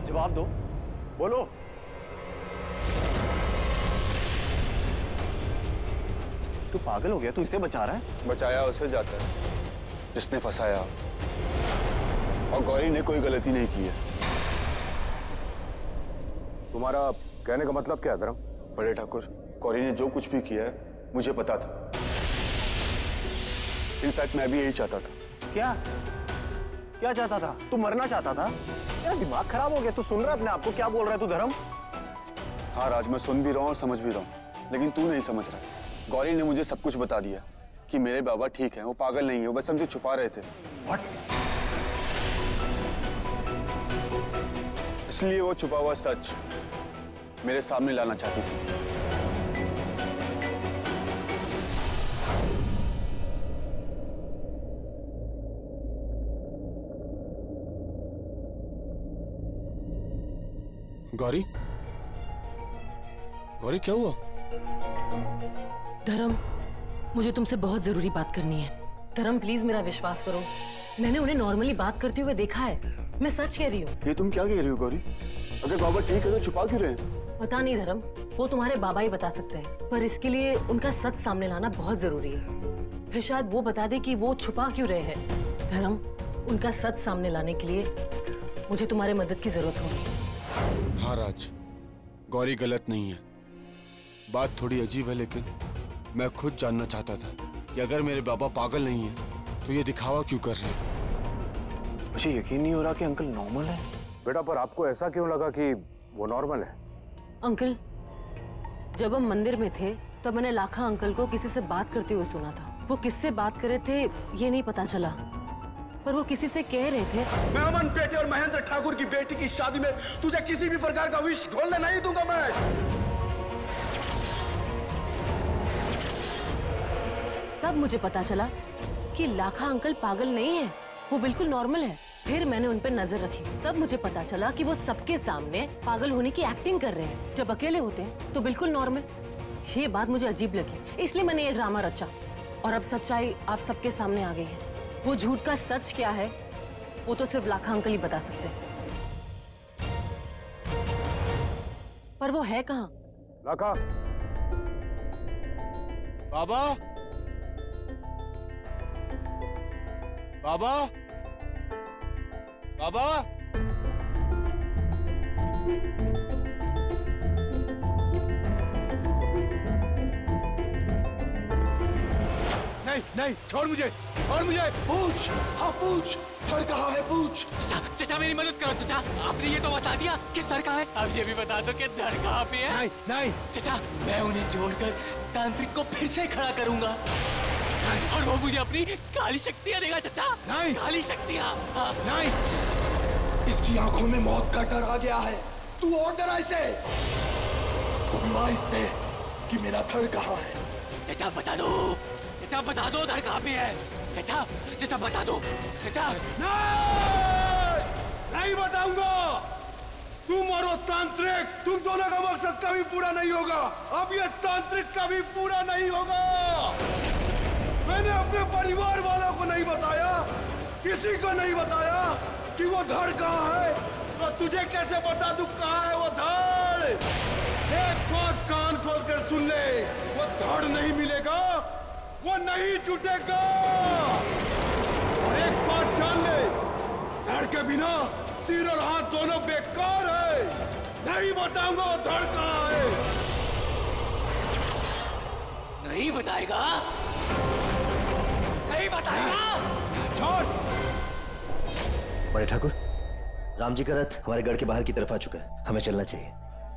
जवाब दो, बोलो। तू पागल हो गया? तू इसे बचा रहा है? बचाया उसे जाता है जिसने फंसाया, और गौरी ने कोई गलती नहीं की है। तुम्हारा कहने का मतलब क्या है धर्म? बड़े ठाकुर, गौरी ने जो कुछ भी किया है मुझे पता था। इनफैक्ट मैं भी यही चाहता था। क्या क्या चाहता था? तू मरना चाहता था? यार दिमाग खराब हो गया। तू सुन रहा है अपने आप को? क्या बोल रहा है तू धर्म? हाँ राज, मैं सुन भी रहा हूँ और समझ भी रहा हूँ, लेकिन तू नहीं समझ रहा। गौरी ने मुझे सब कुछ बता दिया कि मेरे बाबा ठीक है, वो पागल नहीं है, वो बस हमसे छुपा रहे थे। What? इसलिए वो छुपा हुआ सच मेरे सामने लाना चाहती थी। गौरी, गौरी क्या हुआ? धर्म, मुझे तुमसे बहुत जरूरी बात करनी है। धर्म प्लीज मेरा विश्वास करो, मैंने उन्हें नॉर्मली बात करते हुए देखा है। मैं सच कह रही हूँ। ये तुम क्या कह रही हो गौरी? अगर बाबा ठीक है तो छुपा क्यों रहे हैं? पता नहीं धर्म, वो तुम्हारे बाबा ही बता सकते हैं, पर इसके लिए उनका सच सामने लाना बहुत जरूरी है। फिर शायद वो बता दे कि वो छुपा क्यों रहे हैं। धर्म, उनका सच सामने लाने के लिए मुझे तुम्हारे मदद की जरूरत होगी। हाँ राज, गौरी गलत नहीं है। बात थोड़ी अजीब है, लेकिन मैं खुद जानना चाहता था कि अगर मेरे बाबा पागल नहीं है तो ये दिखावा क्यों कर रहे हैं। मुझे यकीन नहीं हो रहा कि अंकल नॉर्मल है। बेटा, पर आपको ऐसा क्यों लगा कि वो नॉर्मल है? अंकल, जब हम मंदिर में थे तब मैंने लाखा अंकल को किसी से बात करते हुए सुना था। वो किससे बात कर रहे थे ये नहीं पता चला, पर वो किसी से कह रहे थे, मैं अमन पेटे और महेंद्र ठाकुर की बेटी की शादी में तुझे किसी भी प्रकार का विष घोलने नहीं दूंगा मैं। तब मुझे पता चला कि लाखा अंकल पागल नहीं है, वो बिल्कुल नॉर्मल है। फिर मैंने उन पर नजर रखी, तब मुझे पता चला कि वो सबके सामने पागल होने की एक्टिंग कर रहे हैं। जब अकेले होते हैं तो बिल्कुल नॉर्मल। ये बात मुझे अजीब लगी, इसलिए मैंने ये ड्रामा रचा, और अब सच्चाई आप सबके सामने आ गई है। वो झूठ का सच क्या है वो तो सिर्फ लाखा अंकल ही बता सकते हैं। पर वो है कहाँ? लाखा, बाबा, बाबा, बाबा, नहीं नहीं, छोड़ मुझे, छोड़ मुझे। पूछ, हाँ पूछ, सर कहाँ है? पूछ। चाचा मेरी मदद करो चाचा, आपने ये तो बता दिया कि सर कहाँ है, अब ये भी बता दो कि धड़ कहाँ पे है। नहीं नहीं चाचा, मैं उन्हें जोड़कर तांत्रिक को फिर से खड़ा करूंगा और वो मुझे अपनी काली शक्तियाँ देगा चाचा। नहीं, काली शक्तियाँ। नहीं, इसकी आंखों में मौत का डर आ गया है। तू और डरा इसे, बुलवा इससे कि मेरा धड़ कहाँ है। चाचा बता दो, चाचा बता दो धड़ कहाँ पे है। चाचा, चाचा बता दो चाचा। नहीं, नहीं बताऊंगा। तुम और वो तांत्रिक, तुम दोनों का मकसद कभी पूरा नहीं होगा। अब ये तांत्रिक कभी पूरा नहीं होगा। मैंने अपने परिवार वालों को नहीं बताया, किसी को नहीं बताया कि वो धड़ कहाँ है। तो तुझे कैसे बता दूं कहाँ है वो धड़? एक बात कान खोल कर सुन ले, वो धड़ नहीं मिलेगा, वो नहीं छूटेगा। और एक बात जान ले, धड़ के बिना सिर और हाथ दोनों बेकार है। नहीं बताऊंगा वो धड़ कहाँ है। नहीं बताएगा, नहीं बताएगा। छोड़। बड़े ठाकुर, राम जी का रथ हमारे गढ़ के बाहर की तरफ आ चुका है, हमें चलना चाहिए।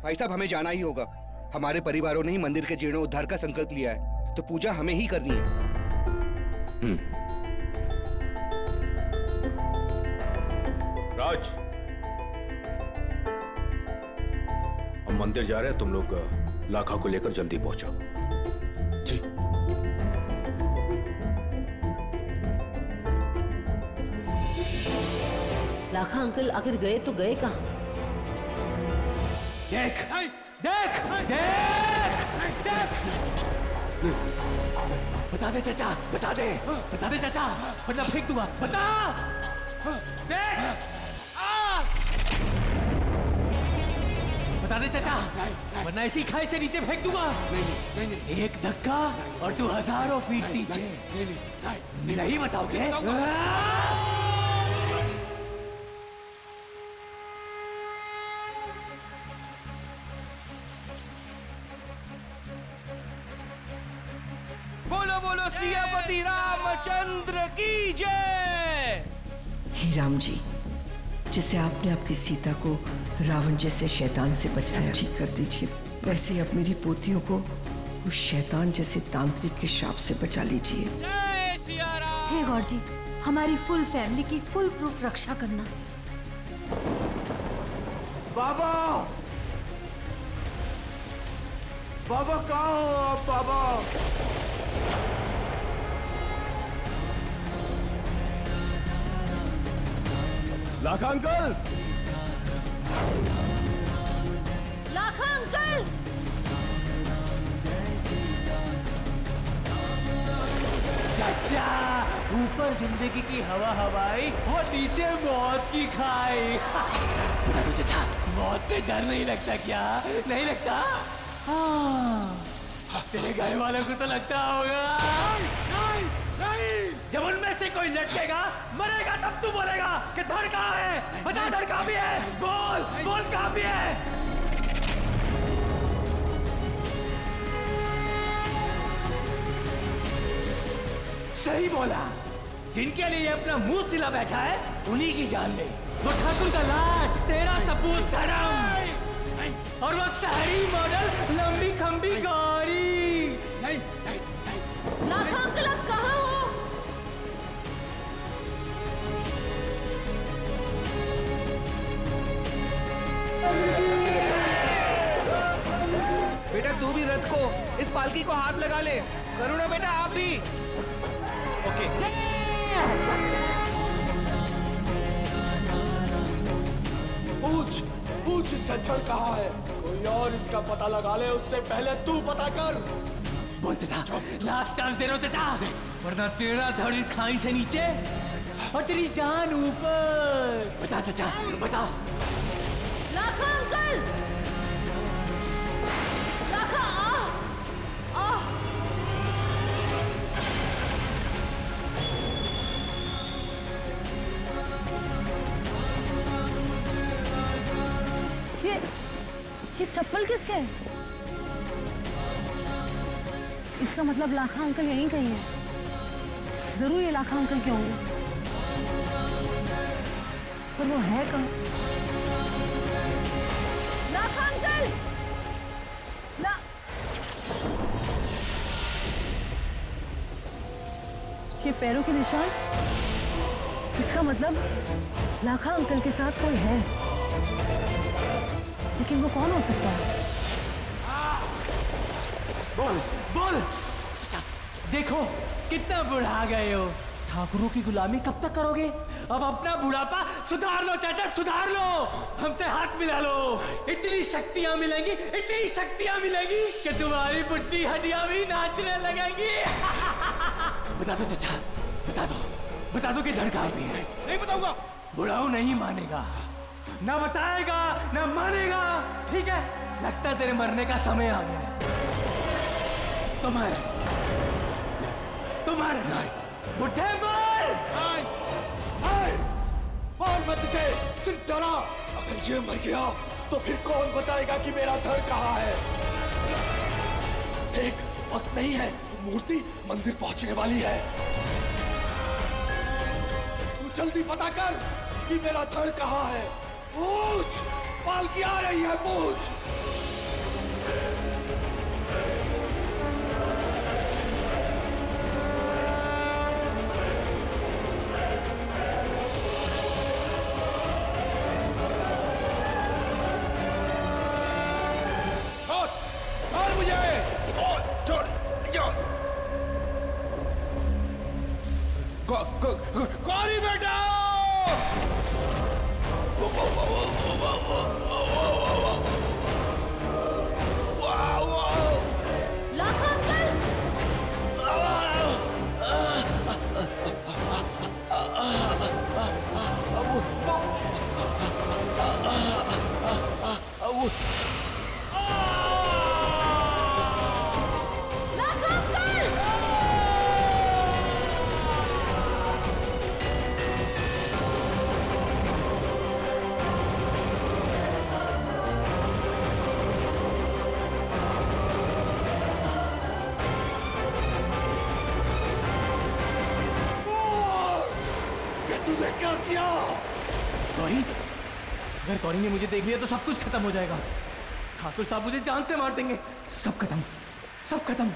भाई साहब, हमें जाना ही होगा। हमारे परिवारों ने ही मंदिर के जीर्णोद्धार का संकल्प लिया है, तो पूजा हमें ही करनी है। राज, हम मंदिर जा रहे हैं, तुम लोग लाखा को लेकर जल्दी पहुंचो। जी। लाखा अंकल अगर गए तो गए कहाँ? देख, देख, देख, देख। बता दे चाचा, बता दे, बता दे चाचा, वरना फेंक दूंगा। बता, देख। बता दे चाचा, वरना इसी खाई से नीचे फेंक दूंगा। नहीं। एक धक्का और तू हजारों फीट नीचे। नहीं बताओगे? बोलो बोलो सियापति रामचंद्र की जय। हे राम जी, जैसे आपने आपकी सीता को रावण जैसे शैतान से बचाया, ठीक कर दीजिए, वैसे ही आप मेरी पोतियों को उस शैतान जैसे तांत्रिक के श्राप से बचा लीजिए। हे गॉड जी, हमारी फुल फैमिली की फुल प्रूफ रक्षा करना। बाबा, बाबा कहाँ हो आप बाबा? लाखा अंकल! लाखा अंकल! चाचा, ऊपर जिंदगी की हवा हवाई और नीचे मौत की खाई। बता दो चाचा, मौत से डर नहीं लगता क्या? नहीं लगता? हाँ, तेरे घर वालों को तो लगता होगा। नहीं, नहीं। जब उनमें से कोई लटकेगा, मरेगा, तब तू बोलेगा कि धड़ कहाँ है? बता, धड़ कहाँ भी है? बोल, बोल कहाँ भी है? सही बोला। जिनके लिए अपना मुंह सिला बैठा है, उन्हीं की जान ले। वो ठाकुर का लाट, तेरा सपूत धर्म, और वो शहरी मॉडल लंबी खंबी गौरी। नहीं, नहीं, नहीं। लाखा अंकल, आप कहाँ हो? बेटा तू भी रथ को, इस पालकी को हाथ लगा ले। करुणा बेटा आप भी। ओके। पूछ पूछ इससे धड़ कहाँ है? कोई और इसका पता लगा ले, उससे पहले तू पता कर। बोल चाचा, लास्ट चांस दे रहा हूं चाचा, वरना तेरा धड़ इस खाई से नीचे और तेरी जान ऊपर। बता चाचा, बता। लाखा अंकल! लाखा, आ! ये चप्पल किसके है? इसका मतलब लाखा अंकल यहीं कहीं है। जरूर ये लाखा अंकल के होंगे, पर वो है कहाँ? लाखा अंकल! ये पैरों के निशान, इसका मतलब लाखा अंकल के साथ कोई है, लेकिन वो कौन हो सकता है? बोल, बोल। चाचा, देखो कितना बुढ़ा गए हो। ठाकुरों की गुलामी कब तक करोगे? अब अपना बुढ़ापा सुधार लो चाचा, सुधार लो। हमसे हाथ मिला लो। इतनी शक्तियां मिलेंगी, इतनी शक्तियां मिलेंगी कि तुम्हारी बुढ़ी हड्डियां भी नाचने लगेंगी। बता दो चाचा, बता दो, बता दो कि धड़ कहाँ भी है। नहीं बताऊंगा। बुढ़ाऊ नहीं मानेगा, ना बताएगा, ना मानेगा। ठीक है, लगता तेरे मरने का समय आ गया। तुम्हारे बुढ़े मर। मार मत इसे, सिर्फ डरा। अगर ये मर गया तो फिर कौन बताएगा कि मेरा धड़ कहाँ है? देख, वक्त नहीं है, मूर्ति मंदिर पहुंचने वाली है। तू जल्दी पता कर कि मेरा धड़ कहाँ है। पूछ, पालकी आ रही है, पूछ। गौरी बेटा! गौरी, अगर गौरी ने मुझे देख लिया तो सब कुछ खत्म हो जाएगा। ठाकुर साहब मुझे जान से मार देंगे। सब खत्म, सब खत्म।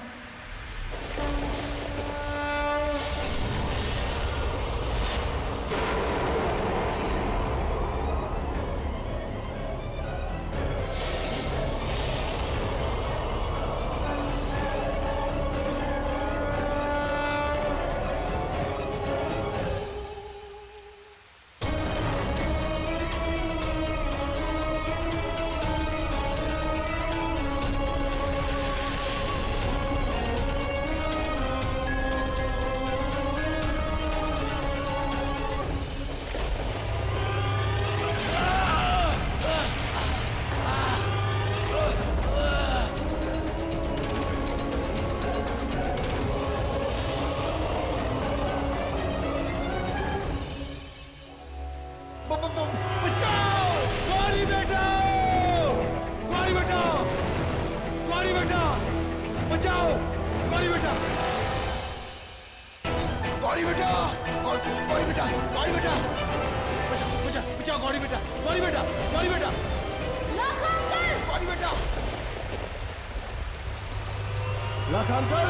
लाखा अंकल!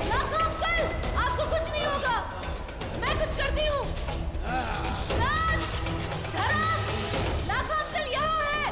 लाखा अंकल! आपको कुछ नहीं होगा, मैं कुछ करती हूँ। राज! धर्म! लाखा अंकल यहाँ है।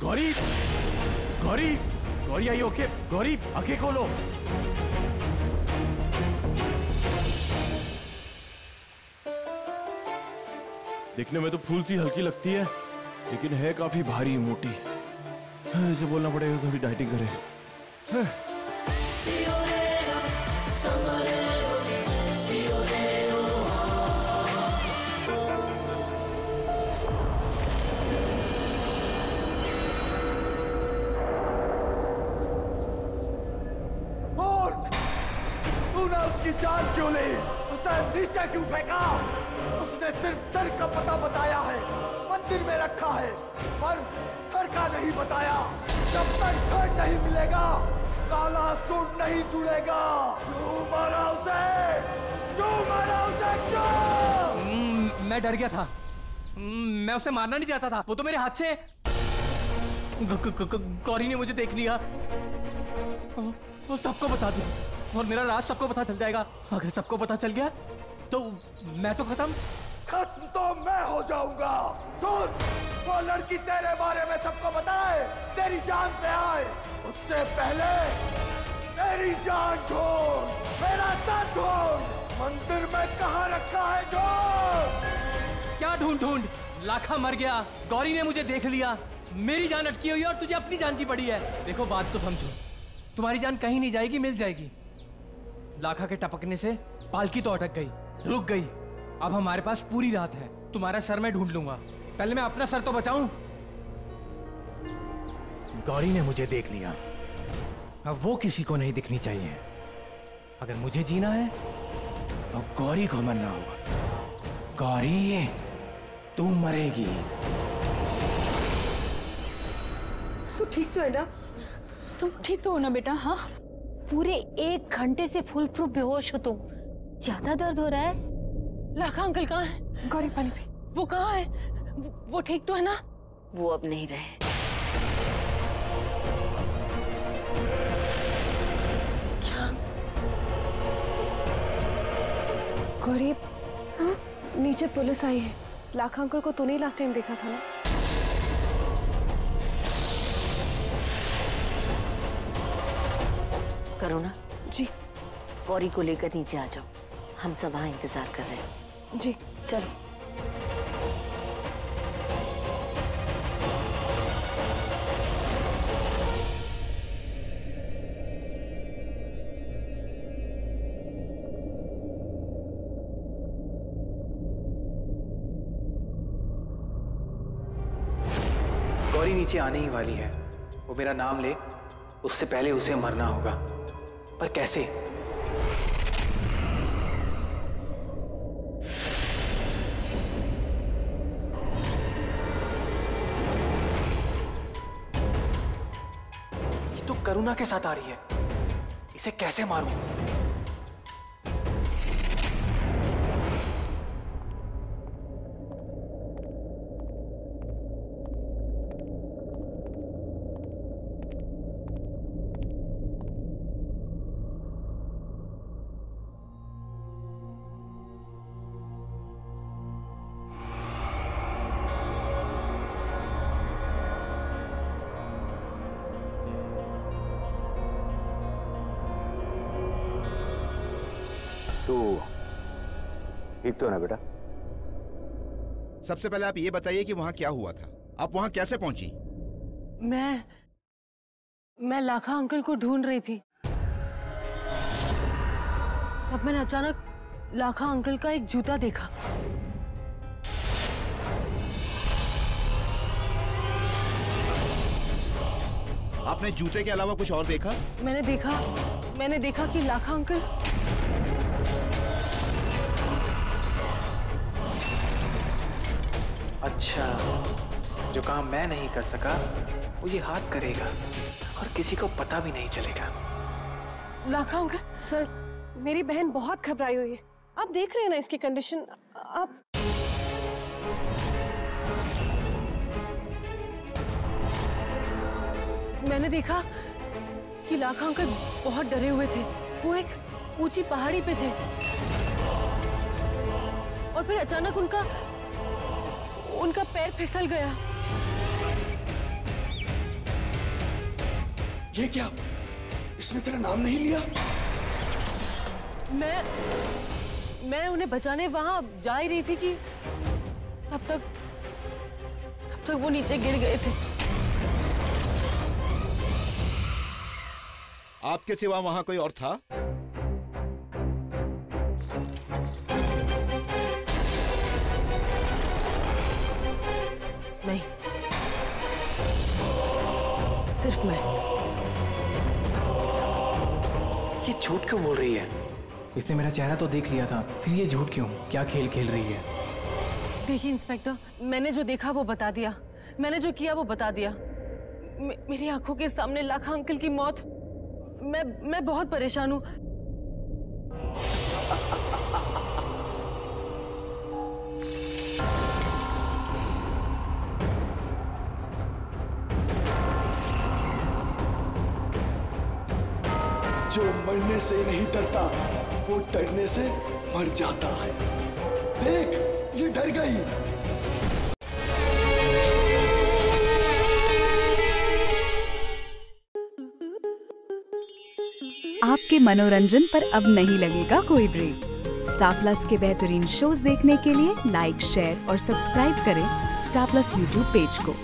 गौरी, गौरी, गौरी आई ओके? गौरी आंखें खोलो। देखने में तो फूल सी हल्की लगती है, लेकिन है काफी भारी मोटी। इसे बोलना पड़ेगा थोड़ी डाइटिंग करे। उसकी जान क्यों ली? उसे नीचे क्यों फेंका? उसने सिर्फ सर का पता बताया है, मंदिर में रखा है, पर धड़ का नहीं बताया। जब तक धड़ नहीं मिलेगा, काला सूट नहीं जुड़ेगा। क्यों मारा उसे? क्यों मारा उसे? क्यों? मैं डर गया था। मैं उसे मारना नहीं चाहता था। वो तो मेरे हाथ से गौरी ने मुझे देख लिया। वो सबको बता दूं और मेरा राज सबको पता चल जाएगा। अगर सबको पता चल गया तो मैं तो खत्म तो मैं हो जाऊंगा। सुन, वो लड़की तेरे बारे में सबको बताए, तेरी जान पे आए, उससे पहले तेरी जान ढूंढ, मेरा साथ ढूंढ। मंदिर में कहाँ रखा है? ढूंढ। क्या ढूंढ? लाखा मर गया, गौरी ने मुझे देख लिया, मेरी जान अटकी हुई है और तुझे अपनी जान की पड़ी है। देखो बात तो समझो, तुम्हारी जान कहीं नहीं जाएगी, मिल जाएगी। लाखा के टपकने से पालकी तो अटक गई, रुक गई। अब हमारे पास पूरी रात है। तुम्हारा सर मैं ढूंढ लूंगा, पहले मैं अपना सर तो बचाऊं। गौरी ने मुझे देख लिया, अब वो किसी को नहीं दिखनी चाहिए। अगर मुझे जीना है तो गौरी को मरना होगा। गौरी, तू मरेगी। तू ठीक तो है ना? तुम ठीक तो हो ना बेटा? हाँ, पूरे 1 घंटे से फुल प्रूफ बेहोश हो तुम। ज्यादा दर्द हो रहा है? लाखा अंकल कहाँ है? गौरी पानी पी। वो कहाँ है? वो ठीक तो है ना? वो अब नहीं रहे। क्या? गौरी, नीचे पुलिस आई है। लाखा अंकल को तूने ही लास्ट टाइम देखा था ना? करुणा जी। गौरी को लेकर नीचे आ जाओ, हम सब वहां इंतजार कर रहे हैं। जी चलो। गौरी नीचे आने ही वाली है। वो मेरा नाम ले, उससे पहले उसे मरना होगा। पर कैसे? ये तो करुणा के साथ आ रही है, इसे कैसे मारूं? तो ठीक तो है ना बेटा? सबसे पहले आप ये बताइए कि वहां क्या हुआ था? आप वहां कैसे पहुंची? मैं लाखा अंकल को ढूंढ रही थी। तब मैंने अचानक लाखा अंकल का एक जूता देखा। आपने जूते के अलावा कुछ और देखा? मैंने देखा कि लाखा अंकल अच्छा, जो काम मैं नहीं कर सका वो ये हाथ करेगा और किसी को पता भी नहीं चलेगा। लाखा अंकल। सर, मेरी बहन बहुत घबराई हुई है। आप देख रहे हैं ना इसकी कंडीशन। आप मैंने देखा कि लाखा अंकल बहुत डरे हुए थे। वो एक ऊंची पहाड़ी पे थे और फिर अचानक उनका पैर फिसल गया। ये क्या? इसने तेरा नाम नहीं लिया? मैं उन्हें बचाने वहां जा ही रही थी कि तब तक वो नीचे गिर गए थे। आपके सिवा वहां कोई और था? नहीं, सिर्फ मैं। ये झूठ क्यों बोल रही है? इसने मेरा चेहरा तो देख लिया था, फिर ये झूठ क्यों? क्या खेल खेल रही है? देखिए इंस्पेक्टर, मैंने जो देखा वो बता दिया, मैंने जो किया वो बता दिया। मेरी आंखों के सामने लाखा अंकल की मौत। मैं बहुत परेशान हूँ। जो मरने से नहीं डरता वो डरने से मर जाता है। देख, ये डर गई। आपके मनोरंजन पर अब नहीं लगेगा कोई ब्रेक। स्टार प्लस के बेहतरीन शोज देखने के लिए लाइक, शेयर और सब्सक्राइब करें स्टार प्लस यूट्यूब पेज को।